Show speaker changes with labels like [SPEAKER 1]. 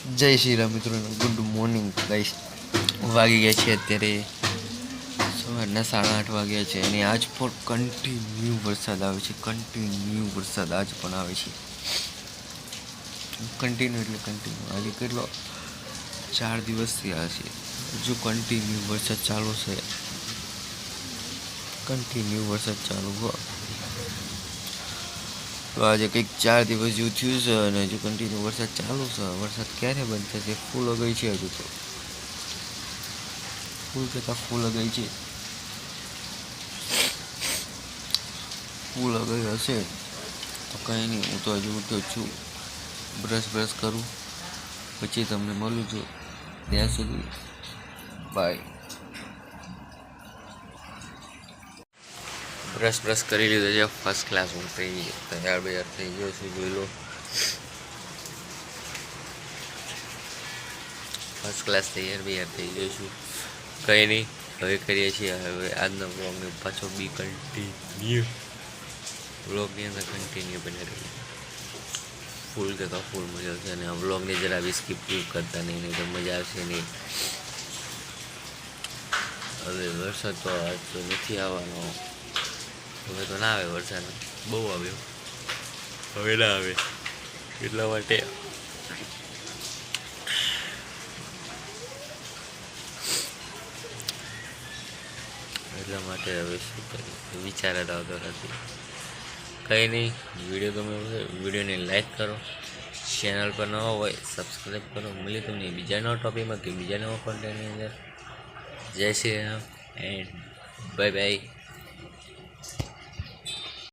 [SPEAKER 1] જય શ્રી રામ મિત્રો, good morning guys. વાગી ગયા છે અત્યારે સવારના 8:30 વાગ્યા છે અને આજ પણ કન્ટિન્યુ વરસાદ આવે છે. કન્ટિન્યુ વરસાદ આજ પણ આવે છે. કન્ટિન્યુ એટલે કન્ટિન્યુ. આજે કેટલો 4 દિવસથી આ છે, હજુ કન્ટિન્યુ વરસાદ ચાલુ છે. કન્ટિન્યુ વરસાદ ચાલુ હોય તો આજે કંઈક 4 દિવસ જેવું થયું છે અને હજુ કન્ટિન્યુ વરસાદ ચાલુ છે. વરસાદ ક્યારે બંધ થશે? ફૂલ ગઈ છે હજુ તો, ફૂલ કરતાં ફૂલ ગઈ છે. ફૂલ ગઈ હશે તો કંઈ નહીં. હું તો હજુ ઉઠ્યો છું, બ્રશ કરું, પછી તમને મળું છું. ત્યાં સુધી બાય. બ્રશ કરી લીધો છે, ફર્સ્ટ ક્લાસ. હું તૈયાર થઈ ગયો છું. જોઈ લો, ફર્સ્ટ ક્લાસ તૈયાર થઈ ગયો છું. કંઈ નહીં, હવે કરીએ છીએ હવે આજનો બ્લોગને પાછો બી કન્ટિન્યુ. બ્લોગની અંદર કન્ટિન્યુ બની રહ્યું. ફૂલ કરતા ફૂલ મજા આવશે અને આ બ્લોગને જરા બી સ્કીપ કરતા નહીં તો મજા આવશે નહીં. હવે વરસાદ તો આજ તો નથી આવવાનો. હવે તો ના આવે વરસાદ, બહુ આવ્યો, હવે ના આવે. એટલા માટે હવે શું કરીએ, વિચાર જ આવતો નથી. કંઈ નહીં, વિડીયો ગમે હોય વિડીયોને લાઈક કરો, ચેનલ પર ન હોય સબસ્ક્રાઈબ કરો. મળીએ તમને બીજા નવા ટોપિકમાં કે બીજા નવા કોન્ટેન્ટની અંદર. જય Shri Ram and bye bye.